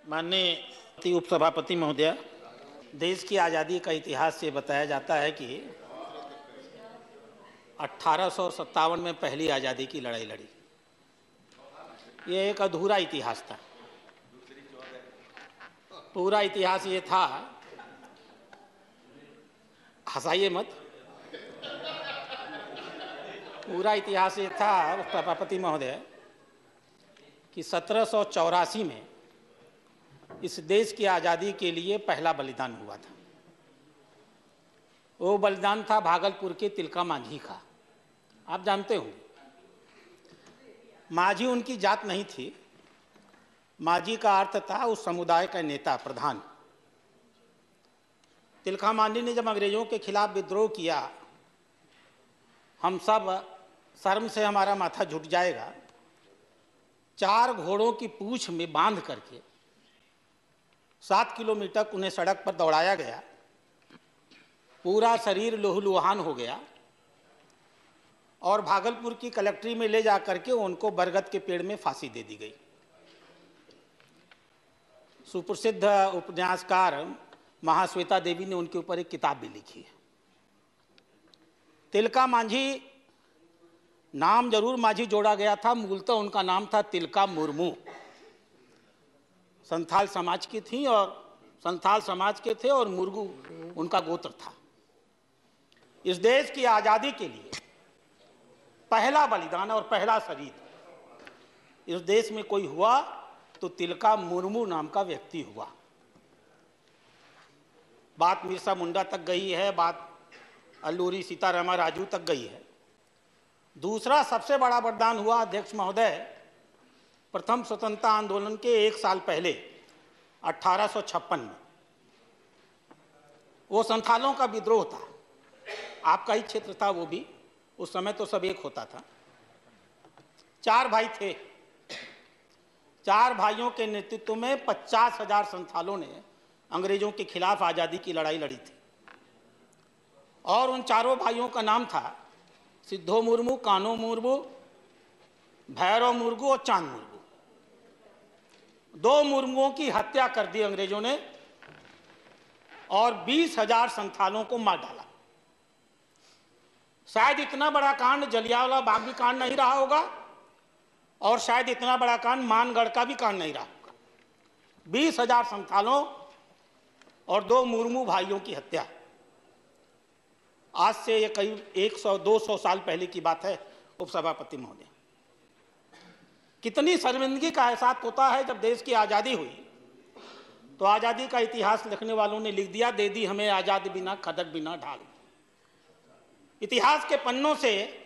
माननीय उपसभापति महोदय, देश की आज़ादी का इतिहास ये बताया जाता है कि 1857 में पहली आज़ादी की लड़ाई लड़ी। ये एक अधूरा इतिहास था। पूरा इतिहास ये था, हंसाइए मत, पूरा इतिहास ये था उपसभापति महोदय कि 1784 में इस देश की आज़ादी के लिए पहला बलिदान हुआ था। वो बलिदान था भागलपुर के तिलका मांझी का। आप जानते होंगे, मांझी उनकी जात नहीं थी। मांझी का अर्थ था उस समुदाय का नेता, प्रधान। तिलका मांझी ने जब अंग्रेजों के खिलाफ विद्रोह किया, हम सब शर्म से हमारा माथा झुक जाएगा, 4 घोड़ों की पूंछ में बांध करके 7 किलोमीटर उन्हें सड़क पर दौड़ाया गया। पूरा शरीर लहूलुहान हो गया और भागलपुर की कलेक्ट्री में ले जा करके उनको बरगद के पेड़ में फांसी दे दी गई। सुप्रसिद्ध उपन्यासकार महाश्वेता देवी ने उनके ऊपर एक किताब भी लिखी है। तिलका मांझी, नाम जरूर मांझी जोड़ा गया था, मूलतः उनका नाम था तिलका मुर्मू। संथाल समाज की थी और संथाल समाज के थे और मुर्गू उनका गोत्र था। इस देश की आज़ादी के लिए पहला बलिदान और पहला शहीद इस देश में कोई हुआ तो तिलका मुर्मू नाम का व्यक्ति हुआ। बात बिरसा मुंडा तक गई है, बात अल्लूरी सीतारामा राजू तक गई है। दूसरा सबसे बड़ा बलिदान हुआ, अध्यक्ष महोदय, प्रथम स्वतंत्रता आंदोलन के 1 साल पहले 1856 में। वो संथालों का विद्रोह था। आपका ही क्षेत्र था वो भी, उस समय तो सब एक होता था। 4 भाई थे। 4 भाइयों के नेतृत्व में 50,000 संथालों ने अंग्रेजों के खिलाफ आज़ादी की लड़ाई लड़ी थी। और उन चारों भाइयों का नाम था सिद्धो मुर्मू, कानो मुर्मू, भैरव मुर्मू और चांद मुर्मू। 2 मुर्मुओं की हत्या कर दी अंग्रेजों ने और 20,000 संथालों को मार डाला। शायद इतना बड़ा कांड जलियांवाला बाग भी कांड नहीं रहा होगा और शायद इतना बड़ा कांड मानगढ़ का भी कांड नहीं रहा होगा। 20,000 संथालों और 2 मुर्मू भाइयों की हत्या। आज से ये करीब 100-200 साल पहले की बात है उपसभापति महोदय। कितनी शर्मिंदगी का एहसास होता है जब देश की आज़ादी हुई तो आज़ादी का इतिहास लिखने वालों ने लिख दिया, दे दी हमें आज़ाद बिना खदक बिना ढाल। इतिहास के पन्नों से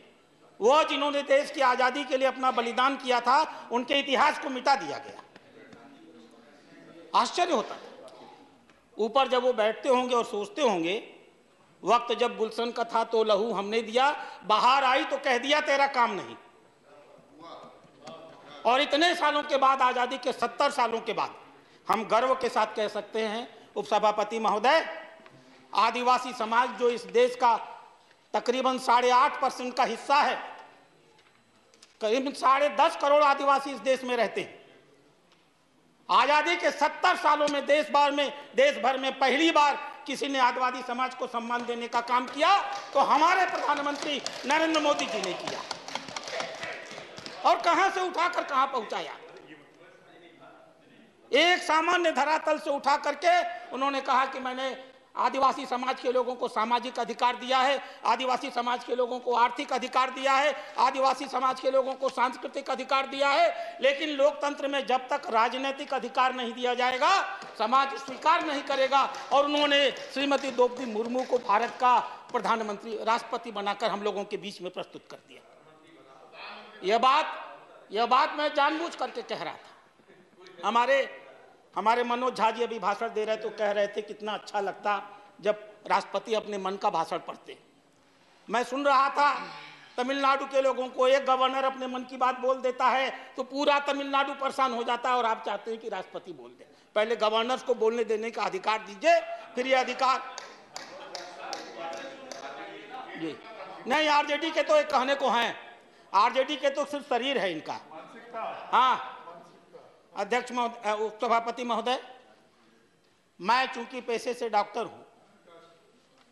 वो जिन्होंने देश की आज़ादी के लिए अपना बलिदान किया था, उनके इतिहास को मिटा दिया गया। आश्चर्य होता है। ऊपर जब वो बैठते होंगे और सोचते होंगे, वक्त जब गुलशन का था तो लहू हमने दिया, बाहर आई तो कह दिया तेरा काम नहीं। और इतने सालों के बाद, आज़ादी के 70 सालों के बाद, हम गर्व के साथ कह सकते हैं उपसभापति महोदय, आदिवासी समाज जो इस देश का तकरीबन 8.5% का हिस्सा है, करीबन 10.5 करोड़ आदिवासी इस देश में रहते हैं। आज़ादी के 70 सालों में देश भर में पहली बार किसी ने आदिवासी समाज को सम्मान देने का काम किया तो हमारे प्रधानमंत्री नरेंद्र मोदी जी ने किया। और कहां से उठाकर कहां पहुंचाया। एक सामान्य धरातल से उठा करके उन्होंने कहा कि मैंने आदिवासी समाज के लोगों को सामाजिक अधिकार दिया है, आदिवासी समाज के लोगों को आर्थिक अधिकार दिया है, आदिवासी समाज के लोगों को सांस्कृतिक अधिकार दिया है। लेकिन लोकतंत्र में जब तक राजनीतिक अधिकार नहीं दिया जाएगा, समाज स्वीकार नहीं करेगा। और उन्होंने श्रीमती द्रौपदी मुर्मू को भारत का प्रधानमंत्री, राष्ट्रपति बनाकर हम लोगों के बीच में प्रस्तुत कर दिया। यह बात मैं जानबूझ करके कह रहा था। हमारे मनोज झा जी अभी भाषण दे रहे तो कह रहे थे कितना अच्छा लगता जब राष्ट्रपति अपने मन का भाषण पढ़ते। मैं सुन रहा था, तमिलनाडु के लोगों को एक गवर्नर अपने मन की बात बोल देता है तो पूरा तमिलनाडु परेशान हो जाता है और आप चाहते हैं कि राष्ट्रपति बोल दे। पहले गवर्नर्स को बोलने देने का अधिकार दीजिए, फिर ये अधिकार ये नहीं। आरजेडी के तो एक कहने को हैं, आरजेडी के तो सिर्फ शरीर है इनका। हाँ, अध्यक्ष महोदय, उपसभापति महोदय, मैं चूंकि पेशे से डॉक्टर हूं,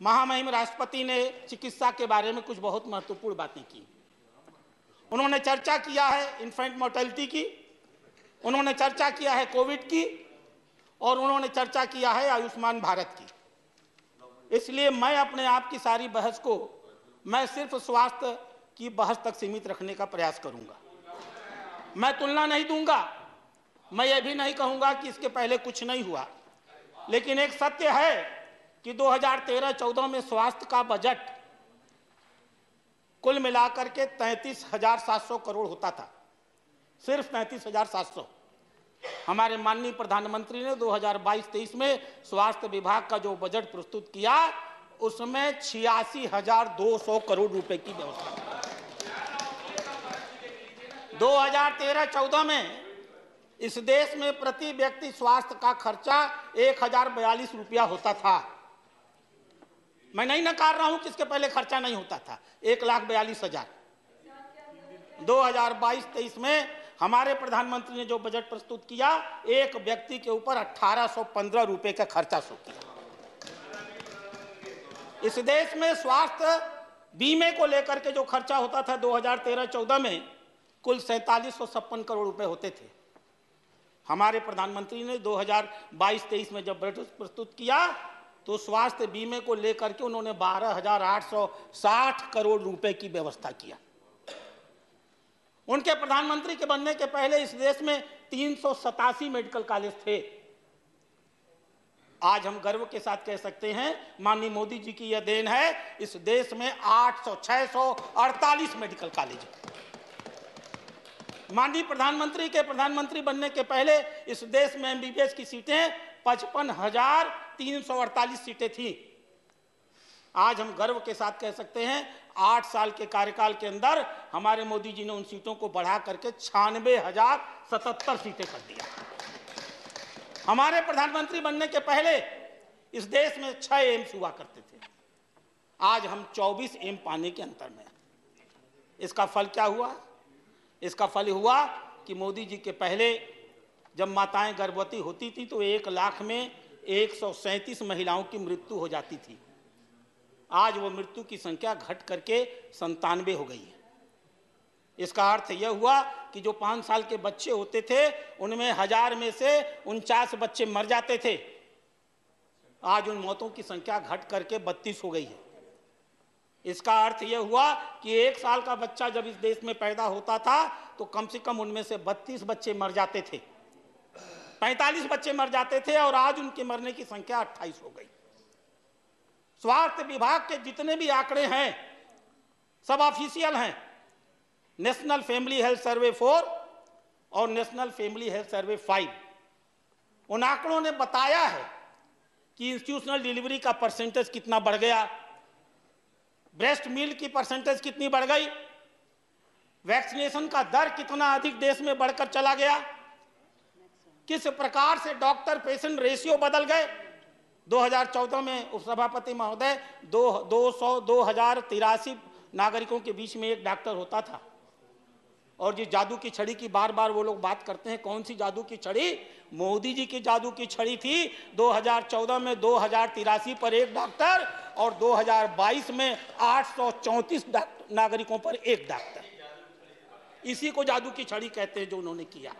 महामहिम राष्ट्रपति ने चिकित्सा के बारे में कुछ बहुत महत्वपूर्ण बातें की। उन्होंने चर्चा किया है इन्फेंट मोर्टेलिटी की, उन्होंने चर्चा किया है कोविड की, और उन्होंने चर्चा किया है आयुष्मान भारत की। इसलिए मैं अपने आप की सारी बहस को मैं सिर्फ स्वास्थ्य की बहस तक सीमित रखने का प्रयास करूंगा। मैं तुलना नहीं दूंगा, मैं ये भी नहीं कहूंगा कि इसके पहले कुछ नहीं हुआ, लेकिन एक सत्य है कि 2013-14 में स्वास्थ्य का बजट कुल मिलाकर के 33,700 करोड़ होता था, सिर्फ 33,700। हमारे माननीय प्रधानमंत्री ने 2022-23 में स्वास्थ्य विभाग का जो बजट प्रस्तुत किया उसमें 86,200 करोड़ रुपए की व्यवस्था। 2013-14 में इस देश में प्रति व्यक्ति स्वास्थ्य का खर्चा 1,042 रुपया होता था। मैं नहीं नकार रहा हूं कि इसके पहले खर्चा नहीं होता था, 1,42,000। 2022-23 में हमारे प्रधानमंत्री ने जो बजट प्रस्तुत किया, एक व्यक्ति के ऊपर 1,815 रुपए का खर्चा सो किया। इस देश में स्वास्थ्य बीमे को लेकर के जो खर्चा होता था 2013-14 में कुल 4,756 करोड़ रुपए होते थे। हमारे प्रधानमंत्री ने 2022-23 में जब बजट प्रस्तुत किया तो स्वास्थ्य बीमे को लेकर के उन्होंने 12,860 करोड़ रुपए की व्यवस्था किया। उनके प्रधानमंत्री के बनने के पहले इस देश में 387 मेडिकल कॉलेज थे। आज हम गर्व के साथ कह सकते हैं, माननीय मोदी जी की यह देन है, इस देश में 648 मेडिकल कॉलेज हैं। माननीय प्रधानमंत्री के प्रधानमंत्री बनने के पहले इस देश में एमबीबीएस की सीटें 55,348 सीटें थी। आज हम गर्व के साथ कह सकते हैं 8 साल के कार्यकाल के अंदर हमारे मोदी जी ने उन सीटों को बढ़ा करके 96,077 सीटें कर दिया। हमारे प्रधानमंत्री बनने के पहले इस देश में 6 एम्स हुआ करते थे, आज हम 24 एम्स पाने के अंतर में। इसका फल क्या हुआ? इसका फल हुआ कि मोदी जी के पहले जब माताएं गर्भवती होती थी तो 1 लाख में 137 महिलाओं की मृत्यु हो जाती थी। आज वो मृत्यु की संख्या घट करके 97 हो गई है। इसका अर्थ यह हुआ कि जो 5 साल के बच्चे होते थे उनमें 1000 में से 49 बच्चे मर जाते थे। आज उन मौतों की संख्या घट करके 32 हो गई है। इसका अर्थ यह हुआ कि 1 साल का बच्चा जब इस देश में पैदा होता था तो कम से कम उनमें से 32 बच्चे मर जाते थे, 45 बच्चे मर जाते थे, और आज उनके मरने की संख्या 28 हो गई। स्वास्थ्य विभाग के जितने भी आंकड़े हैं सब ऑफिशियल हैं। नेशनल फैमिली हेल्थ सर्वे 4 और नेशनल फैमिली हेल्थ सर्वे 5, उन आंकड़ों ने बताया है कि इंस्टीट्यूशनल डिलीवरी का परसेंटेज कितना बढ़ गया, ब्रेस्ट मिल्क की परसेंटेज कितनी बढ़ गई, वैक्सीनेशन का दर कितना अधिक देश में बढ़कर चला गया, किस प्रकार से डॉक्टर पेशेंट रेशियो बदल गए। 2014 में उपसभापति महोदय 2,083 नागरिकों के बीच में एक डॉक्टर होता था। और जिस जादू की छड़ी की बार बार वो लोग बात करते हैं, कौन सी जादू की छड़ी? मोदी जी की जादू की छड़ी थी। 2014 में 2,083 पर एक डॉक्टर और 2022 में 834 नागरिकों पर एक डॉक्टर। इसी को जादू की छड़ी कहते हैं जो उन्होंने किया।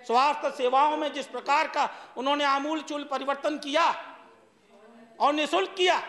स्वास्थ्य सेवाओं में जिस प्रकार का उन्होंने आमूलचूल परिवर्तन किया और निःशुल्क किया।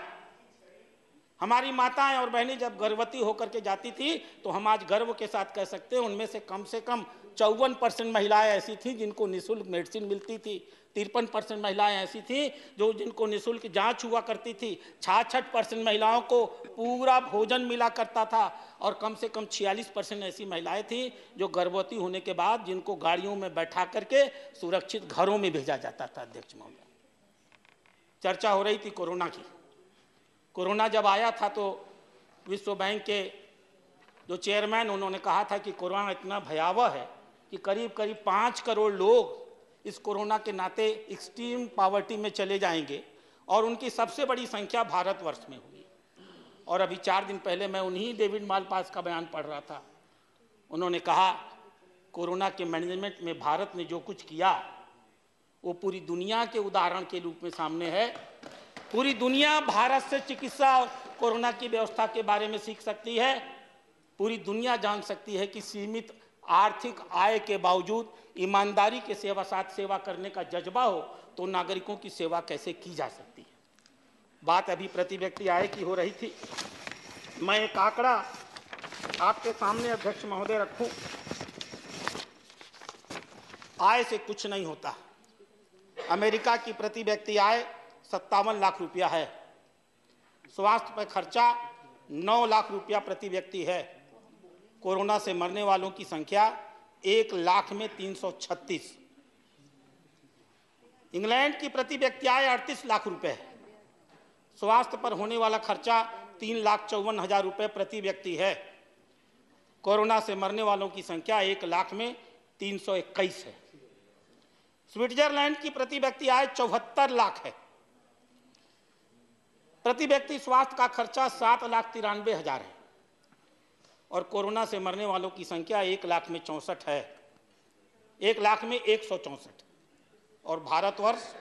हमारी माताएं और बहनें जब गर्भवती होकर के जाती थी तो हम आज गर्व के साथ कह सकते हैं उनमें से कम 54% महिलाएं ऐसी थीं जिनको निःशुल्क मेडिसिन मिलती थी, 53% महिलाएं ऐसी थीं जो जिनको निःशुल्क जांच हुआ करती थी, 66% महिलाओं को पूरा भोजन मिला करता था, और कम से कम 46% ऐसी महिलाएं थीं जो गर्भवती होने के बाद जिनको गाड़ियों में बैठा करके सुरक्षित घरों में भेजा जाता था। अध्यक्ष महोदय, चर्चा हो रही थी कोरोना की। कोरोना जब आया था तो विश्व बैंक के जो चेयरमैन, उन्होंने कहा था कि कोरोना इतना भयावह है कि करीब करीब 5 करोड़ लोग इस कोरोना के नाते एक्सट्रीम पॉवर्टी में चले जाएंगे, और उनकी सबसे बड़ी संख्या भारतवर्ष में होगी। और अभी 4 दिन पहले मैं उन्हीं डेविड मालपास का बयान पढ़ रहा था। उन्होंने कहा कोरोना के मैनेजमेंट में भारत ने जो कुछ किया वो पूरी दुनिया के उदाहरण के रूप में सामने है। पूरी दुनिया भारत से चिकित्सा और कोरोना की व्यवस्था के बारे में सीख सकती है। पूरी दुनिया जान सकती है कि सीमित आर्थिक आय के बावजूद ईमानदारी के साथ सेवा करने का जज्बा हो तो नागरिकों की सेवा कैसे की जा सकती है। बात अभी प्रति व्यक्ति आय की हो रही थी। मैं एक आंकड़ा आपके सामने अध्यक्ष महोदय रखूं। आय से कुछ नहीं होता। अमेरिका की प्रति व्यक्ति आय 57 लाख रुपया है। स्वास्थ्य पर खर्चा 9 लाख रुपया प्रति व्यक्ति है। कोरोना से मरने वालों की संख्या 1 लाख में 336। इंग्लैंड की प्रति व्यक्ति आय 38 लाख रुपए है। स्वास्थ्य पर होने वाला खर्चा 3,54,000 रुपए प्रति व्यक्ति है। कोरोना से मरने वालों की संख्या 1 लाख में 321 है। स्विट्जरलैंड की प्रति व्यक्ति आय 74 लाख है। प्रति व्यक्ति स्वास्थ्य का खर्चा 7,93,000 है और कोरोना से मरने वालों की संख्या 1 लाख में 64 है। 1 लाख में 164। और भारतवर्ष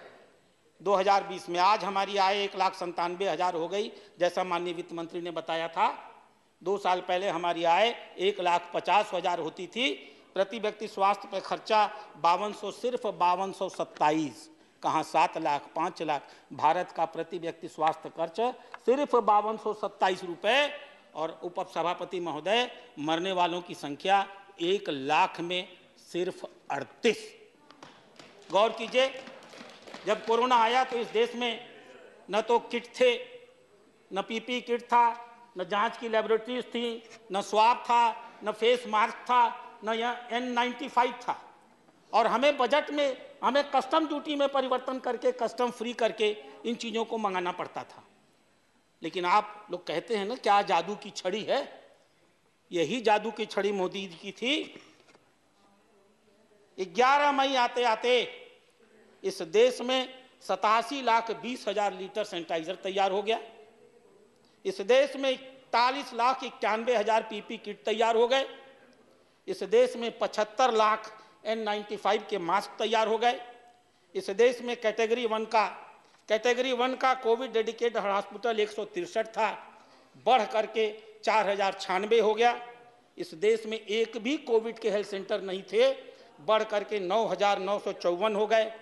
2020 में आज हमारी आय 1,97,000 हो गई, जैसा माननीय वित्त मंत्री ने बताया था। 2 साल पहले हमारी आय 1,50,000 होती थी। प्रति व्यक्ति स्वास्थ्य पर खर्चा 5200, सिर्फ 5227। कहाँ 7 लाख 5 लाख। भारत का प्रति व्यक्ति स्वास्थ्य खर्च सिर्फ 5227 रुपए। और उपसभापति महोदय, मरने वालों की संख्या 1 लाख में सिर्फ 38। गौर कीजिए, जब कोरोना आया तो इस देश में न तो किट थे, न पीपी किट था, न जांच की लेबोरेटरीज थी, न स्वाब था, न फेस मास्क था, न यह N95 था। और हमें बजट में हमें कस्टम ड्यूटी में परिवर्तन करके, कस्टम फ्री करके इन चीज़ों को मंगाना पड़ता था। लेकिन आप लोग कहते हैं ना क्या जादू की छड़ी है, यही जादू की छड़ी मोदी जी की थी। 11 मई आते आते इस देश में 87,20,000 लीटर सैनिटाइजर तैयार हो गया। इस देश में 41,91,000 पीपी किट तैयार हो गए। इस देश में 75 लाख N95 के मास्क तैयार हो गए। इस देश में कैटेगरी 1 का कोविड डेडिकेटेड हॉस्पिटल 163 था, बढ़ करके 4,096 हो गया। इस देश में एक भी कोविड के हेल्थ सेंटर नहीं थे, बढ़ करके 9,954 हो गए।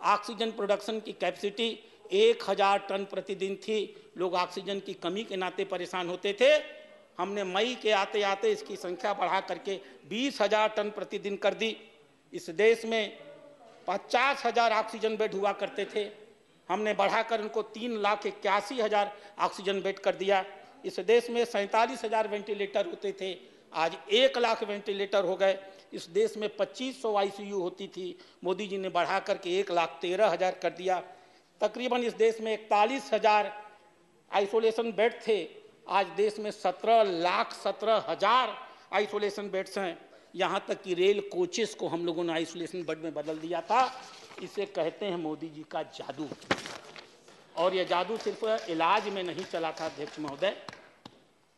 ऑक्सीजन प्रोडक्शन की कैपेसिटी 1,000 टन प्रतिदिन थी। लोग ऑक्सीजन की कमी के नाते परेशान होते थे। हमने मई के आते आते इसकी संख्या बढ़ा करके 20,000 टन प्रतिदिन कर दी। इस देश में 50,000 ऑक्सीजन बेड हुआ करते थे, हमने बढ़ाकर उनको 3,81,000 ऑक्सीजन बेड कर दिया। इस देश में 47,000 वेंटिलेटर होते थे, आज 1 लाख वेंटिलेटर हो गए। इस देश में 2500 ICU होती थी, मोदी जी ने बढ़ा करके 1,13,000 कर दिया। तकरीबन इस देश में 41,000 आइसोलेशन बेड थे, आज देश में 17,17,000 आइसोलेशन बेड्स हैं। यहाँ तक कि रेल कोचेस को हम लोगों ने आइसोलेशन बेड में बदल दिया था। इसे कहते हैं मोदी जी का जादू। और यह जादू सिर्फ इलाज में नहीं चला था अध्यक्ष महोदय,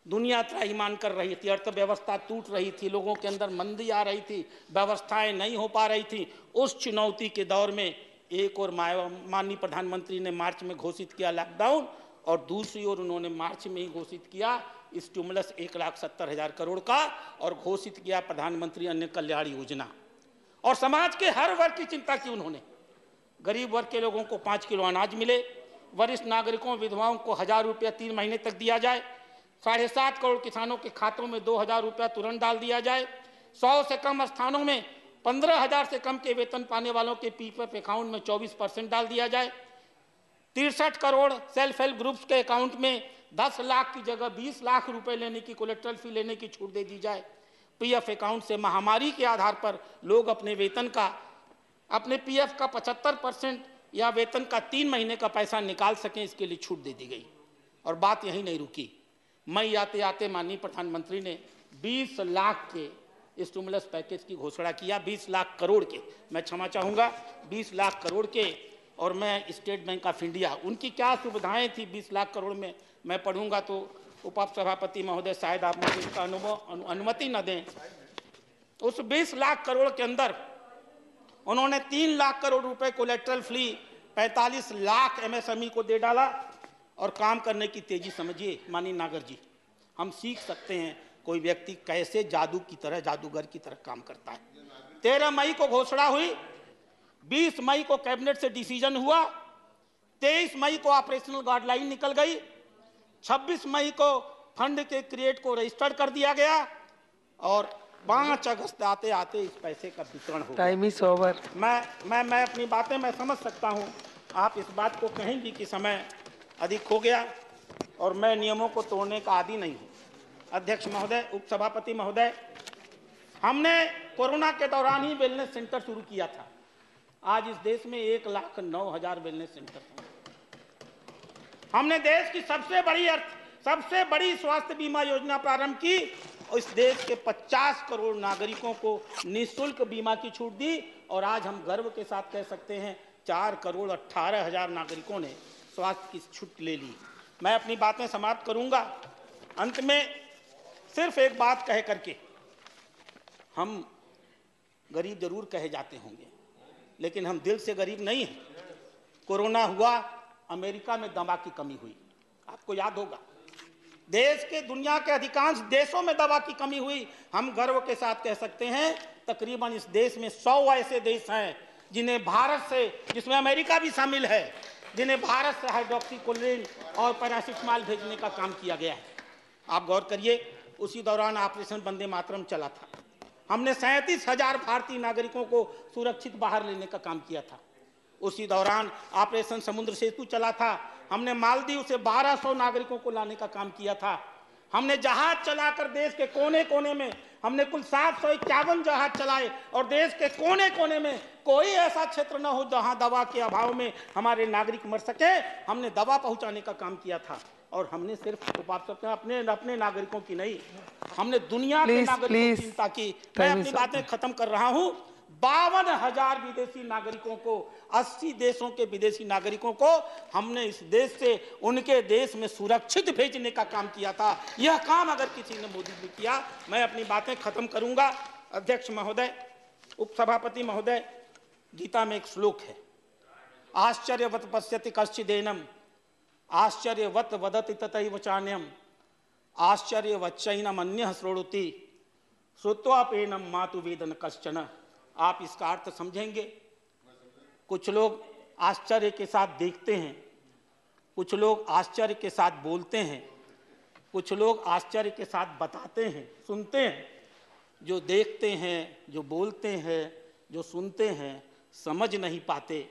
दुनिया त्राहिमाम कर रही थी, अर्थव्यवस्था टूट रही थी, लोगों के अंदर मंदी आ रही थी, व्यवस्थाएं नहीं हो पा रही थी। उस चुनौती के दौर में एक और माननीय प्रधानमंत्री ने मार्च में घोषित किया लॉकडाउन, और दूसरी ओर उन्होंने मार्च में ही घोषित किया स्टिमुलस 1,70,000 करोड़ का, और घोषित किया प्रधानमंत्री अन्य कल्याण योजना। और समाज के हर वर्ग की चिंता की उन्होंने। गरीब वर्ग के लोगों को 5 किलो अनाज मिले, वरिष्ठ नागरिकों विधवाओं को 1,000 रुपया 3 महीने तक दिया जाए, 7.5 करोड़ किसानों के खातों में 2,000 रुपया तुरंत डाल दिया जाए, 100 से कम स्थानों में 15,000 से कम के वेतन पाने वालों के PPF अकाउंट में 24% डाल दिया जाए, 63 करोड़ सेल्फ हेल्प ग्रुप्स के अकाउंट में 10 लाख की जगह 20 लाख रुपए लेने की, कोलेट्रल फी लेने की छूट दे दी जाए। PF अकाउंट से महामारी के आधार पर लोग अपने वेतन का, अपने PF का 75% या वेतन का 3 महीने का पैसा निकाल सकें, इसके लिए छूट दे दी गई। और बात यहीं नहीं रुकी, मई आते आते माननीय प्रधानमंत्री ने 20 लाख के स्टिमुलस पैकेज की घोषणा किया, 20 लाख करोड़ के, मैं क्षमा चाहूँगा 20 लाख करोड़ के। और मैं स्टेट बैंक ऑफ इंडिया, उनकी क्या सुविधाएं थी 20 लाख करोड़ में, मैं पढ़ूंगा तो उपसभापति महोदय शायद आप मुझे इसका अनुमति न दें। उस 20 लाख करोड़ के अंदर उन्होंने 3 लाख करोड़ रुपए कोलेट्रल फ्री 45 लाख एमएसएमई को दे डाला और काम करने की तेजी समझिए माननीय नागर जी। हम सीख सकते हैं कोई व्यक्ति कैसे जादू की तरह, जादूगर की तरह काम करता है। 13 मई को घोषणा हुई, 20 मई को कैबिनेट से डिसीजन हुआ, 23 मई को ऑपरेशनल गाइडलाइन निकल गई, 26 मई को फंड के क्रिएट को रजिस्टर्ड कर दिया गया और 5 अगस्त आते आते इस पैसे का वितरण हो। Time is over. मैं अपनी बातें मैं समझ सकता हूं, आप इस बात को कहेंगी कि समय अधिक हो गया और मैं नियमों को तोड़ने का आदी नहीं हूं। अध्यक्ष महोदय, उपसभापति महोदय, हमने कोरोना के दौरान ही वेलनेस सेंटर शुरू किया था। आज इस देश में 1,09,000 वेलनेस सेंटर हैं। हमने देश की सबसे बड़ी स्वास्थ्य बीमा योजना प्रारंभ की और इस देश के 50 करोड़ नागरिकों को निःशुल्क बीमा की छूट दी और आज हम गर्व के साथ कह सकते हैं 4,18,00,000 नागरिकों ने स्वास्थ्य की छूट ले ली। मैं अपनी बातें समाप्त करूंगा। अंत में सिर्फ एक बात कह करके, हम गरीब जरूर कहे जाते होंगे लेकिन हम दिल से गरीब नहीं हैं। कोरोना हुआ, अमेरिका में दवा की कमी हुई, आपको याद होगा। देश के दुनिया के अधिकांश देशों में दवा की कमी हुई। हम गर्व के साथ कह सकते हैं तकरीबन इस देश में 100 ऐसे देश हैं जिन्हें भारत से, जिसमें अमेरिका भी शामिल है, जिन्हें भारत से हाइड्रोक्सीक्लोरोक्विन और पैरासिटामोल भेजने का काम किया गया है। आप गौर करिए, उसी दौरान ऑपरेशन वंदे मातरम चला था। हमने 37,000 भारतीय नागरिकों को सुरक्षित बाहर लेने का काम किया था। उसी दौरान ऑपरेशन समुद्र सेतु चला था। हमने मालदीव से 1200 नागरिकों को लाने का काम किया था। हमने जहाज चलाकर देश के कोने कोने में हमने कुल 751 जहाज चलाए और देश के कोने कोने में कोई ऐसा क्षेत्र न हो जहां दवा के अभाव में हमारे नागरिक मर सके। हमने दवा पहुंचाने का काम किया था और हमने सिर्फ अपने नागरिकों की नहीं, हमने दुनिया के नागरिकों की चिंता की। मैं अपनी बातें खत्म कर रहा हूं। 52,000 विदेशी नागरिकों को, 80 देशों के विदेशी नागरिकों को हमने इस देश से उनके देश में सुरक्षित भेजने का काम किया था। यह काम अगर किसी ने मोदी ने किया, मैं अपनी बातें खत्म करूंगा। अध्यक्ष महोदय, उपसभापति महोदय, गीता में एक श्लोक है, आश्चर्यवत पश्यति कश्चिदेनम आश्चर्यवत वदति तथैव चान्यम आश्चर्यवच्चैनम अन्यः शृणोति श्रुत्वापेनम मातु वेदन कश्चन। आप इसका अर्थ समझेंगे। कुछ लोग आश्चर्य के साथ देखते हैं, कुछ लोग आश्चर्य के साथ बोलते हैं, कुछ लोग आश्चर्य के साथ बताते हैं, सुनते हैं। जो देखते हैं, जो बोलते हैं, जो सुनते हैं, समझ नहीं पाते।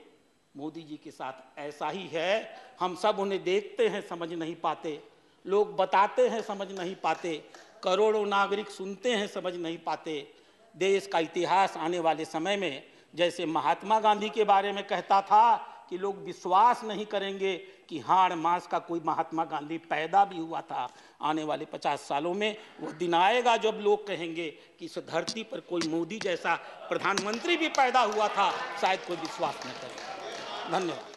मोदी जी के साथ ऐसा ही है। हम सब उन्हें देखते हैं, समझ नहीं पाते। लोग बताते हैं, समझ नहीं पाते। करोड़ों नागरिक सुनते हैं, समझ नहीं पाते। देश का इतिहास आने वाले समय में, जैसे महात्मा गांधी के बारे में कहता था कि लोग विश्वास नहीं करेंगे कि हाड़ मास का कोई महात्मा गांधी पैदा भी हुआ था, आने वाले 50 सालों में वो दिन आएगा जब लोग कहेंगे कि इस धरती पर कोई मोदी जैसा प्रधानमंत्री भी पैदा हुआ था, शायद कोई विश्वास न करे। धन्यवाद।